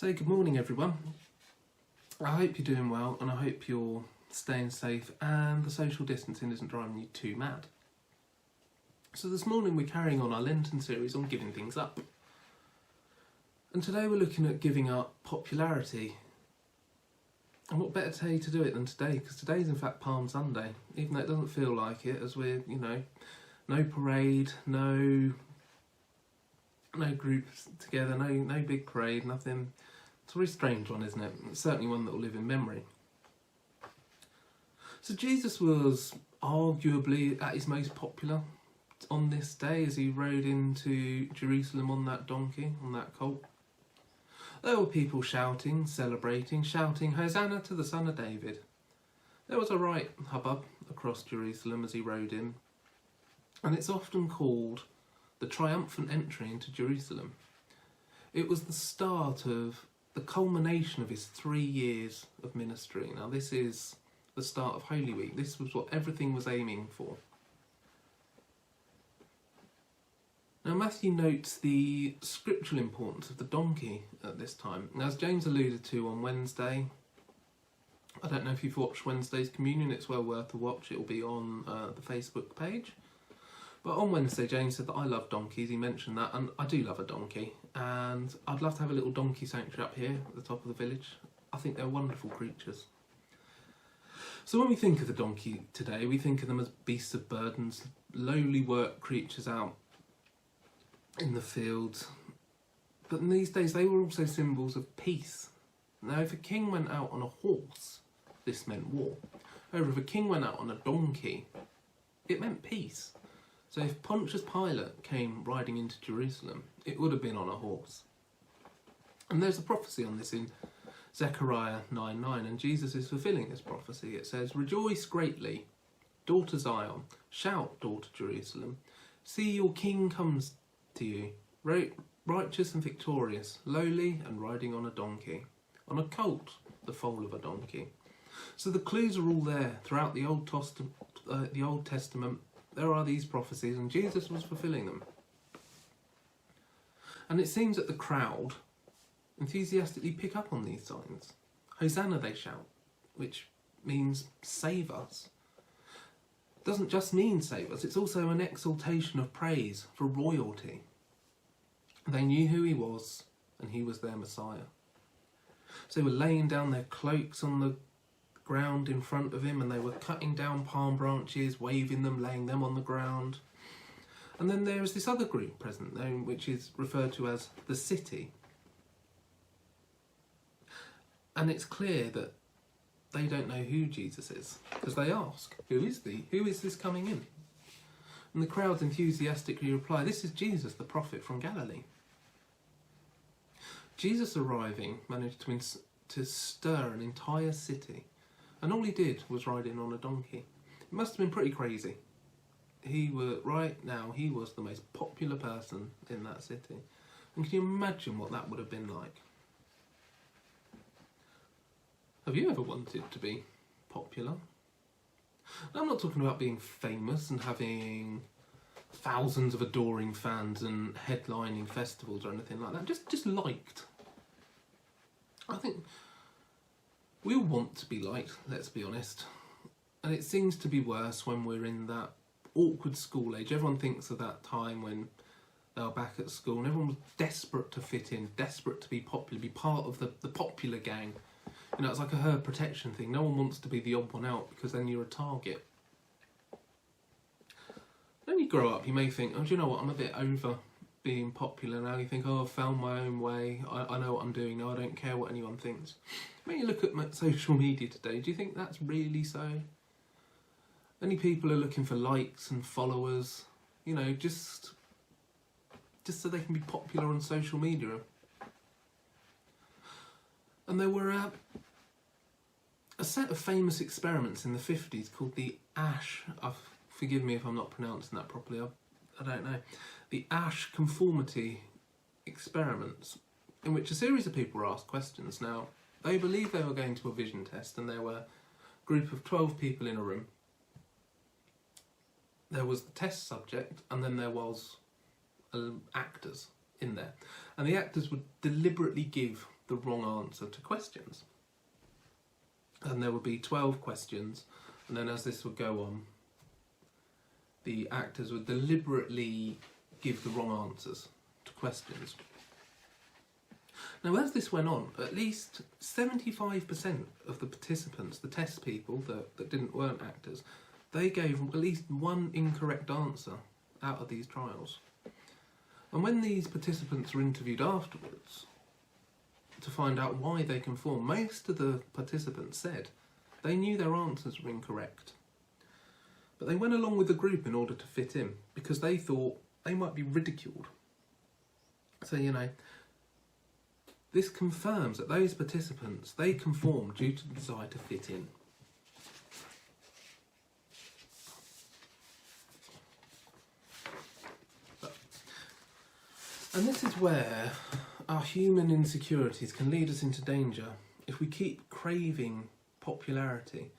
So good morning everyone. I hope you're doing well and I hope you're staying safe and the social distancing isn't driving you too mad. So this morning we're carrying on our Lenten series on giving things up. And today we're looking at giving up popularity. And what better day to do it than today, because today's in fact Palm Sunday, even though it doesn't feel like it, as we're, no parade, no groups together, no big parade, nothing. It's a very strange one, isn't it? It's certainly one that will live in memory. So Jesus was arguably at his most popular on this day as he rode into Jerusalem on that donkey, on that colt. There were people shouting, celebrating, shouting, "Hosanna to the Son of David." There was a right hubbub across Jerusalem as he rode in, and it's often called the triumphant entry into Jerusalem. It was the start of the culmination of his 3 years of ministry. Now this is the start of Holy Week. This was what everything was aiming for. Now Matthew notes the scriptural importance of the donkey at this time. Now, as James alluded to on Wednesday, I don't know if you've watched Wednesday's communion, it's well worth a watch, it'll be on the Facebook page. But on Wednesday, James said that I love donkeys. He mentioned that, and I do love a donkey. And I'd love to have a little donkey sanctuary up here at the top of the village. I think they're wonderful creatures. So when we think of the donkey today, we think of them as beasts of burdens, lowly work creatures out in the fields. But in these days, they were also symbols of peace. Now, if a king went out on a horse, this meant war. However, if a king went out on a donkey, it meant peace. So if Pontius Pilate came riding into Jerusalem, it would have been on a horse. And there's a prophecy on this in Zechariah 9:9, and Jesus is fulfilling this prophecy. It says, "Rejoice greatly, daughter Zion, shout, daughter Jerusalem. See, your king comes to you, righteous and victorious, lowly and riding on a donkey, on a colt, the foal of a donkey." So the clues are all there throughout the Old Testament. There are these prophecies and Jesus was fulfilling them. And it seems that the crowd enthusiastically pick up on these signs. Hosanna, they shout, which means save us. It doesn't just mean save us, it's also an exaltation of praise for royalty. They knew who he was and he was their Messiah. So they were laying down their cloaks on the ground in front of him, and they were cutting down palm branches, waving them, laying them on the ground. And then there is this other group present there, which is referred to as the city. And it's clear that they don't know who Jesus is, because they ask, "Who is thee? Who is this coming in?" And the crowds enthusiastically reply, "This is Jesus, the prophet from Galilee." Jesus arriving managed to stir an entire city. And all he did was ride in on a donkey. It must have been pretty crazy. He was the most popular person in that city. And can you imagine what that would have been like? Have you ever wanted to be popular? Now, I'm not talking about being famous and having thousands of adoring fans and headlining festivals or anything like that. Just liked. I think we all want to be liked, let's be honest. And it seems to be worse when we're in that awkward school age. Everyone thinks of that time when they were back at school and everyone was desperate to fit in, desperate to be popular, be part of the popular gang. It's like a herd protection thing. No one wants to be the odd one out because then you're a target. When you grow up, you may think, "Oh, do you know what, I'm a bit over being popular now." You think, "Oh, I've found my own way. I know what I'm doing now. I don't care what anyone thinks." When you look at social media today, do you think that's really so? Many people are looking for likes and followers, just so they can be popular on social media. And there were a set of famous experiments in the 50s called the Ash. Forgive me if I'm not pronouncing that properly. I don't know. The Ash conformity experiments, in which a series of people were asked questions. Now, they believed they were going to a vision test, and there were a group of 12 people in a room. There was the test subject, and then there was actors in there. And the actors would deliberately give the wrong answer to questions. And there would be 12 questions, and then as this would go on, the actors would deliberately give the wrong answers to questions. Now, as this went on, at least 75% of the participants, the test people that weren't actors, they gave at least one incorrect answer out of these trials. And when these participants were interviewed afterwards to find out why they conformed, most of the participants said they knew their answers were incorrect. But they went along with the group in order to fit in, because they thought they might be ridiculed. So, this confirms that those participants, they conformed due to the desire to fit in. And this is where our human insecurities can lead us into danger if we keep craving popularity.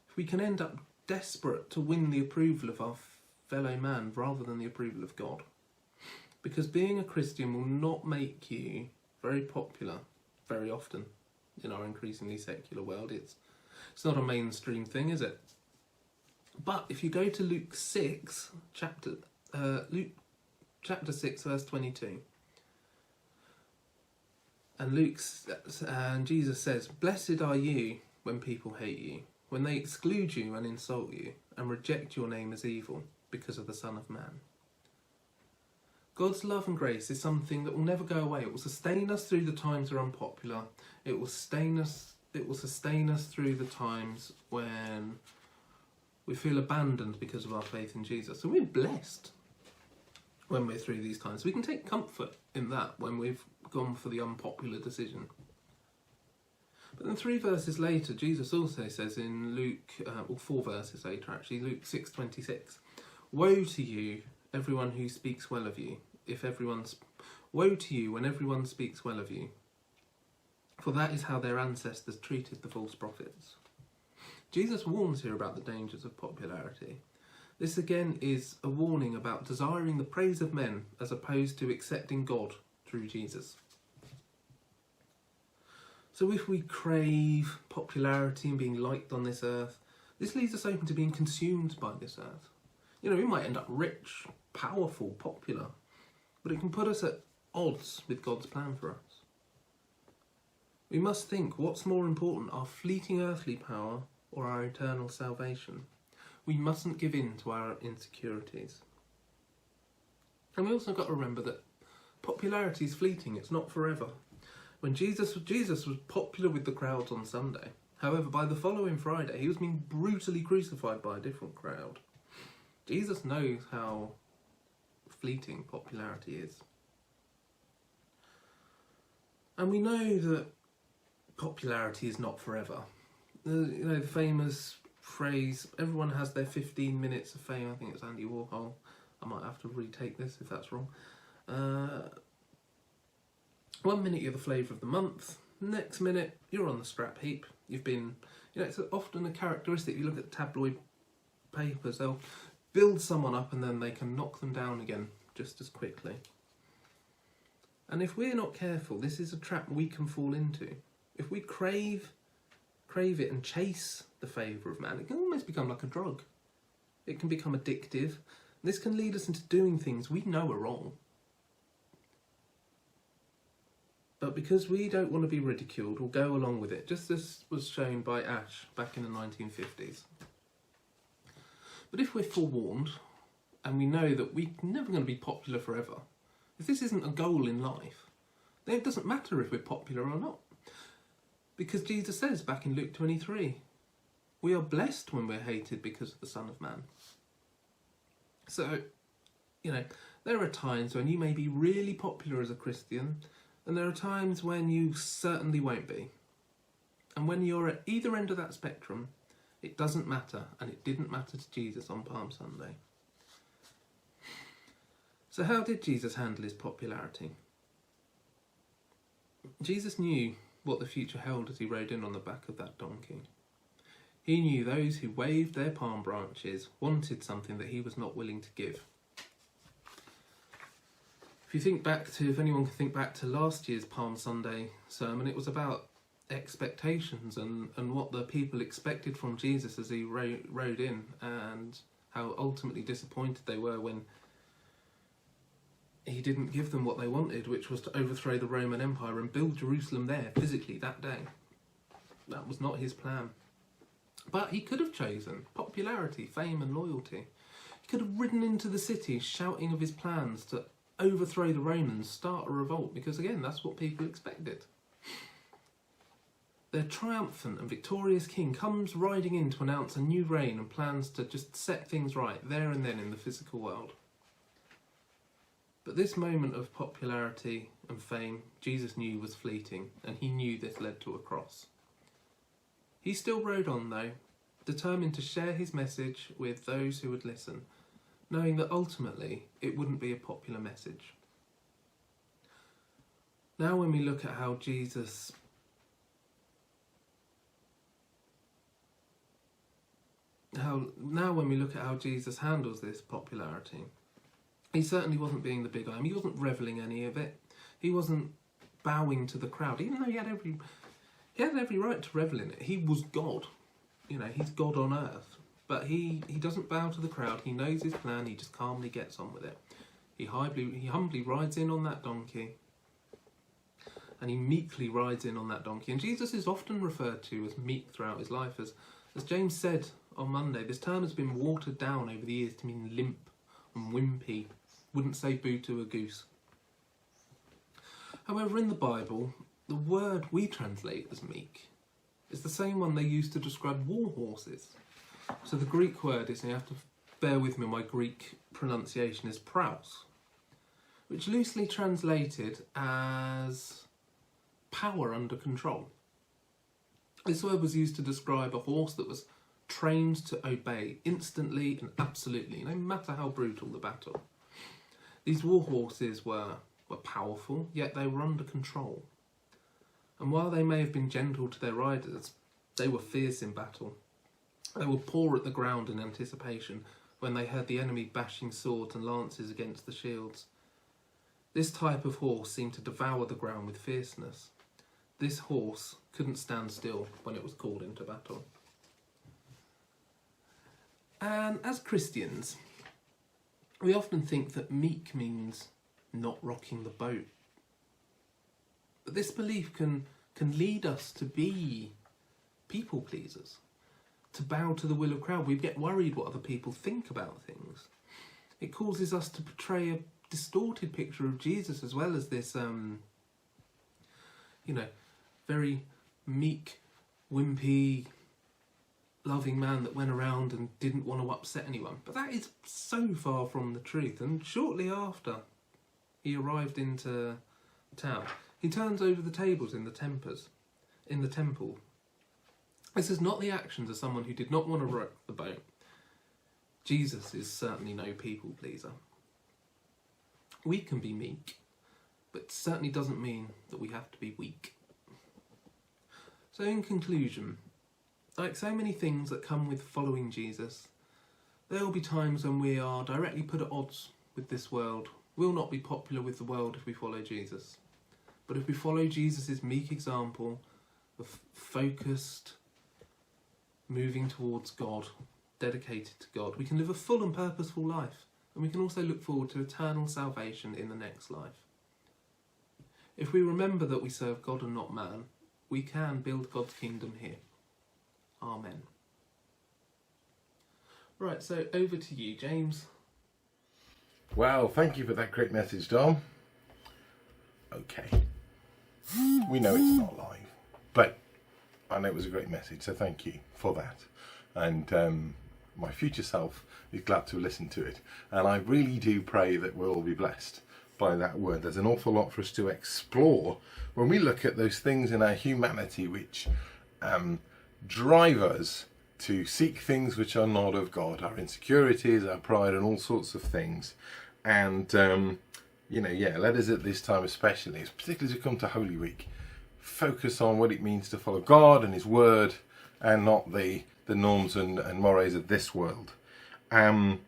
If we can end up desperate to win the approval of our fellow man rather than the approval of God. Because being a Christian will not make you very popular very often in our increasingly secular world. It's not a mainstream thing, is it? But if you go to Luke 6, chapter 6, verse 22, and Jesus says, "Blessed are you when people hate you, when they exclude you and insult you, and reject your name as evil because of the Son of Man." God's love and grace is something that will never go away. It will sustain us through the times we're unpopular. It will sustain us through the times when we feel abandoned because of our faith in Jesus. So we're blessed when we're through these times. We can take comfort in that when we've gone for the unpopular decision. But then 3 verses later, Jesus also says in Luke, 4 verses later actually, Luke 6:26, "Woe to you, everyone who speaks well of you, woe to you when everyone speaks well of you, for that is how their ancestors treated the false prophets." Jesus warns here about the dangers of popularity. This again is a warning about desiring the praise of men as opposed to accepting God through Jesus. So if we crave popularity and being liked on this earth, this leaves us open to being consumed by this earth. We might end up rich, powerful, popular, but it can put us at odds with God's plan for us. We must think, what's more important, our fleeting earthly power or our eternal salvation? We mustn't give in to our insecurities. And we also got to remember that popularity is fleeting, it's not forever. When Jesus was popular with the crowds on Sunday. However, by the following Friday, he was being brutally crucified by a different crowd. Jesus knows how fleeting popularity is. And we know that popularity is not forever. The famous phrase, everyone has their 15 minutes of fame. I think it's Andy Warhol. I might have to retake this if that's wrong. 1 minute you're the flavour of the month, next minute you're on the scrap heap. You've been, it's often a characteristic. You look at tabloid papers, they'll build someone up and then they can knock them down again just as quickly. And if we're not careful, this is a trap we can fall into. If we crave it and chase the favour of man, it can almost become like a drug. It can become addictive. This can lead us into doing things we know are wrong. But because we don't want to be ridiculed, we'll go along with it, just as was shown by Ash back in the 1950s. But if we're forewarned, and we know that we're never going to be popular forever, if this isn't a goal in life, then it doesn't matter if we're popular or not. Because Jesus says back in Luke 23, we are blessed when we're hated because of the Son of Man. So, there are times when you may be really popular as a Christian, and there are times when you certainly won't be. And when you're at either end of that spectrum, it doesn't matter, and it didn't matter to Jesus on Palm Sunday. So how did Jesus handle his popularity? Jesus knew what the future held as he rode in on the back of that donkey. He knew those who waved their palm branches wanted something that he was not willing to give. if anyone can think back to last year's Palm Sunday sermon, it was about expectations and what the people expected from Jesus as he rode in, and how ultimately disappointed they were when he didn't give them what they wanted, which was to overthrow the Roman Empire and build Jerusalem there physically that day. That was not his plan. But he could have chosen popularity, fame and loyalty. He could have ridden into the city shouting of his plans to overthrow the Romans, start a revolt, because again, that's what people expected. Their triumphant and victorious king comes riding in to announce a new reign and plans to just set things right there and then in the physical world. But this moment of popularity and fame, Jesus knew was fleeting, and he knew this led to a cross. He still rode on though, determined to share his message with those who would listen, knowing that ultimately it wouldn't be a popular message. Now when we look at how Jesus handles this popularity, he certainly wasn't being the big I am. He wasn't revelling any of it. He wasn't bowing to the crowd, even though he had every right to revel in it. He was God. He's God on earth. But he doesn't bow to the crowd. He knows his plan. He just calmly gets on with it. He humbly rides in on that donkey. And he meekly rides in on that donkey. And Jesus is often referred to as meek throughout his life. As James said on Monday, this term has been watered down over the years to mean limp and wimpy. Wouldn't say boo to a goose. However, in the Bible, the word we translate as meek is the same one they used to describe war horses. So the Greek word is, and you have to bear with me, my Greek pronunciation is praus, which loosely translated as power under control. This word was used to describe a horse that was trained to obey instantly and absolutely, no matter how brutal the battle. These war horses were powerful, yet they were under control. And while they may have been gentle to their riders, they were fierce in battle. They would paw at the ground in anticipation when they heard the enemy bashing swords and lances against the shields. This type of horse seemed to devour the ground with fierceness. This horse couldn't stand still when it was called into battle. And as Christians, we often think that meek means not rocking the boat. But this belief can lead us to be people pleasers, to bow to the will of crowd. We get worried what other people think about things. It causes us to portray a distorted picture of Jesus, as well as this, very meek, wimpy, loving man that went around and didn't want to upset anyone. But that is so far from the truth. And shortly after he arrived into town, he turns over the tables in the temple. This is not the actions of someone who did not want to rock the boat. Jesus is certainly no people pleaser. We can be meek, but it certainly doesn't mean that we have to be weak. So in conclusion, like so many things that come with following Jesus, there will be times when we are directly put at odds with this world. We'll not be popular with the world if we follow Jesus. But if we follow Jesus' meek example of focused, moving towards God, dedicated to God, we can live a full and purposeful life. And we can also look forward to eternal salvation in the next life. If we remember that we serve God and not man, we can build God's kingdom here. Amen. Right, so over to you, James. Wow, thank you for that great message, Dom. Okay. We know it's not live, but I know it was a great message, so thank you for that. And my future self is glad to listen to it. And I really do pray that we'll all be blessed by that word. There's an awful lot for us to explore when we look at those things in our humanity which drive us to seek things which are not of God, our insecurities, our pride, and all sorts of things. And let us at this time especially, particularly as we come to Holy Week, focus on what it means to follow God and his word, and not the norms and mores of this world. And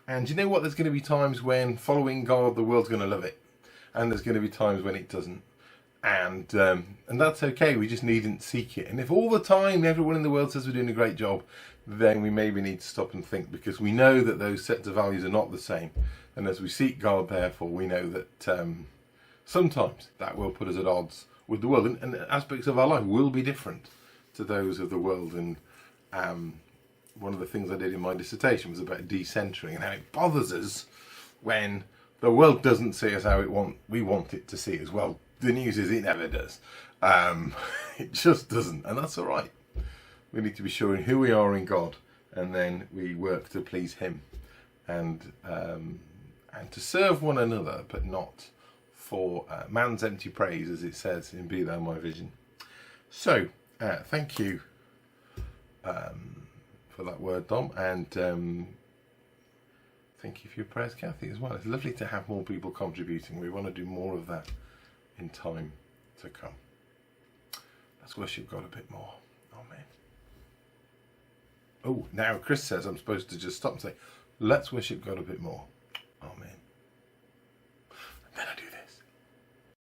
you know what? There's going to be times when following God, the world's going to love it. and there's going to be times when it doesn't. And that's okay. We just needn't seek it. And if all the time everyone in the world says we're doing a great job, then we maybe need to stop and think, because we know that those sets of values are not the same. And as we seek God, therefore, we know that sometimes that will put us at odds with the world, and aspects of our life will be different to those of the world. And one of the things I did in my dissertation was about decentering and how it bothers us when the world doesn't see us how we want it to see us. Well, the news is it never does. It just doesn't, and that's all right. We need to be sure in who we are in God, and then we work to please Him, and to serve one another, but not for man's empty praise, as it says in Be Thou My Vision. So, thank you for that word, Dom, and thank you for your prayers, Kathy, as well. It's lovely to have more people contributing. We want to do more of that in time to come. Let's worship God a bit more. Amen. Oh, now Chris says I'm supposed to just stop and say, let's worship God a bit more.